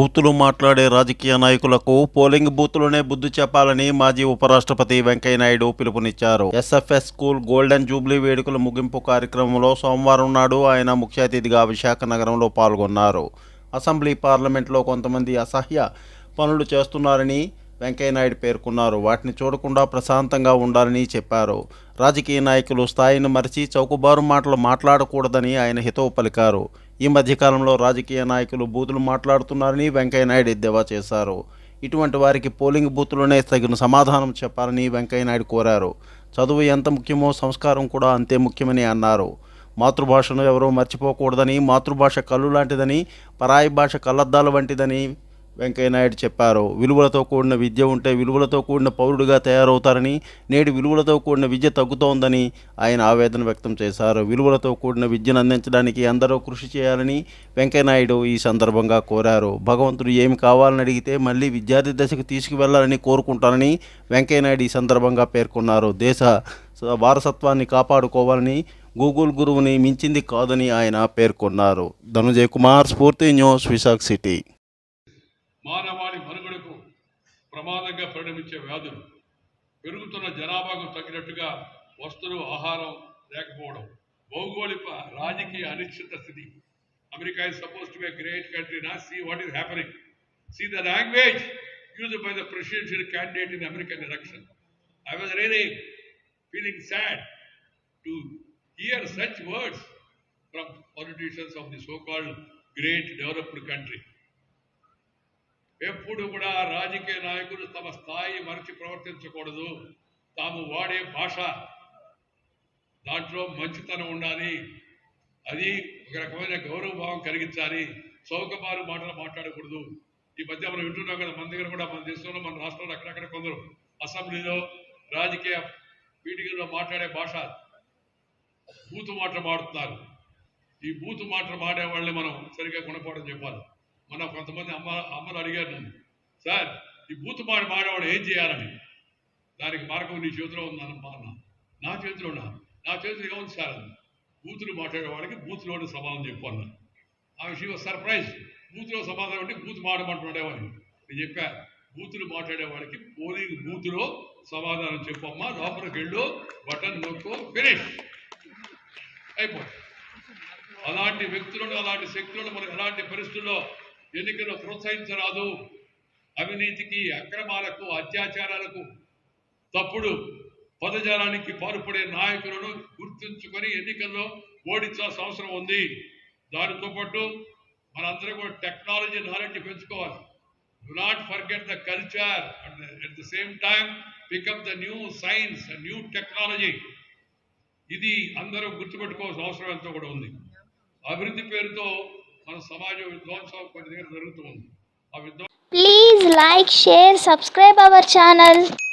బూతులు మాట్లాడే రాజకీయ నాయకులకు పోలింగ్ బూత్లోనే బుద్ధి చెప్పాలని మాజీ ఉపరాష్ట్రపతి వెంకయ్యనాయుడు పిలుపునిచ్చారు. ఎస్ఎఫ్ఎస్ స్కూల్ గోల్డెన్ జూబ్లీ వేడుకల ముగింపు కార్యక్రమంలో సోమవారం నాడు ఆయన ముఖ్య అతిథిగా విశాఖ నగరంలో పాల్గొన్నారు. అసెంబ్లీ, పార్లమెంట్లో కొంతమంది అసహ్య పనులు చేస్తున్నారని వెంకయ్యనాయుడు పేర్కొన్నారు. వాటిని చూడకుండా ప్రశాంతంగా ఉండాలని చెప్పారు. రాజకీయ నాయకులు స్థాయిని మరిచి చౌకబారు మాటలు మాట్లాడకూడదని ఆయన హితవు పలికారు. ఈ మధ్యకాలంలో రాజకీయ నాయకులు బూతులు మాట్లాడుతున్నారని వెంకయ్యనాయుడు ఎద్దేవా చేశారు. ఇటువంటి వారికి పోలింగ్ బూత్లోనే తగిన సమాధానం చెప్పాలని వెంకయ్యనాయుడు కోరారు. చదువు ఎంత ముఖ్యమో సంస్కారం కూడా అంతే ముఖ్యమని అన్నారు. మాతృభాషను ఎవరూ మర్చిపోకూడదని, మాతృభాష కళ్ళు లాంటిదని, పరాయి భాష కళ్ళద్దాల వంటిదని వెంకయ్యనాయుడు చెప్పారు. విలువలతో కూడిన విద్య ఉంటే విలువలతో కూడిన పౌరుడిగా తయారవుతారని, నేడు విలువలతో కూడిన విద్య తగ్గుతోందని ఆయన ఆవేదన వ్యక్తం చేశారు. విలువలతో కూడిన విద్యను అందించడానికి అందరూ కృషి చేయాలని వెంకయ్యనాయుడు ఈ సందర్భంగా కోరారు. భగవంతుడు ఏమి కావాలని అడిగితే మళ్ళీ విద్యార్థి దశకు తీసుకువెళ్లాలని కోరుకుంటానని వెంకయ్యనాయుడు ఈ సందర్భంగా పేర్కొన్నారు. దేశ వారసత్వాన్ని కాపాడుకోవాలని గూగుల్ గురువుని మించింది కాదని ఆయన పేర్కొన్నారు. ధనుంజయ్ కుమార్, స్ఫూర్తి న్యూస్, విశాఖ సిటీ. మానవాళి మనుగడకు ప్రమాదంగా పరిణమించే వ్యాధులు, పెరుగుతున్న జనాభాకు తగినట్టుగా వస్తువులు, ఆహారం లేకపోవడం, భౌగోళిక రాజకీయ అనిశ్చిత స్థితి. America is supposed to be a great country. Now see what is happening. See the language used by the presidential candidate in the American election. I was really feeling sad to hear such words from politicians of the so-called great developed country. ఎప్పుడు కూడా రాజకీయ నాయకులు తమ స్థాయి మరచి ప్రవర్తించకూడదు. తాము వాడే భాష, దాంట్లో మంచితనం ఉండాలి, అది ఒక రకమైన గౌరవభావం కలిగించాలి, చౌకబారు మాటలు మాట్లాడకూడదు. ఈ మధ్య మనం వింటున్నాం కదా, మన దగ్గర కూడా, మన దేశంలో, మన రాష్ట్రంలో అక్కడక్కడ కొందరు అసెంబ్లీలో రాజకీయ మీటింగ్లో మాట్లాడే భాష బూతు మాటలు మాడుతున్నారు. ఈ బూతు మాటలు మాడే వాళ్ళని మనం సరిగ్గా గుణపాఠం చెప్పాలి. మన కొంతమంది అమ్మలు అడిగారు నన్ను, సార్ ఈ బూతు మాడేవాడు ఏం చేయాలని. దానికి మార్గం నీ చేతిలో ఉందన్నమ్మా అన్న. నా చేతిలో ఏముంది సార్ అన్న. బూతులు మాట్లాడేవాడికి బూతులోని సమాధానం చెప్పు అన్న. ఆ విషయం సర్ప్రైజ్. బూతులో సమాధానం అంటే బూతు మాడమంటున్నాడేమని నేను చెప్పా. బూతులు మాట్లాడేవాడికి పోలింగ్ బూతులో సమాధానం చెప్పమ్మా, లోపలికి వెళ్ళు, బటన్ నొక్కు, ఫినిష్ అయిపోతుంది. అలాంటి వ్యక్తులను, అలాంటి శక్తులను మనం ఎలాంటి పరిస్థితుల్లో ఎన్నికల్లో ప్రోత్సహించరాదు. అవినీతికి, అక్రమాలకు, అత్యాచారాలకు, తప్పుడు పదజాలానికి పాల్పడే నాయకులను గుర్తుంచుకొని ఎన్నికల్లో ఓడించాల్సిన అవసరం ఉంది. దానితో పాటు మనందరం కూడా టెక్నాలజీ నాలెడ్జ్ పెంచుకోవాలి. Do not forget the culture, at the same time pick up the new science and new technology. ఇది అందరూ గుర్తుపెట్టుకోవాల్సిన అవసరం ఎంతో కూడా ఉంది. అభివృద్ధి పేరుతో మన సమాజ విధ్వంసం కొన్ని దగ్గర జరుగుతూ ఉంది. ఆ విధ్వంసం. Please like, share, subscribe our channel.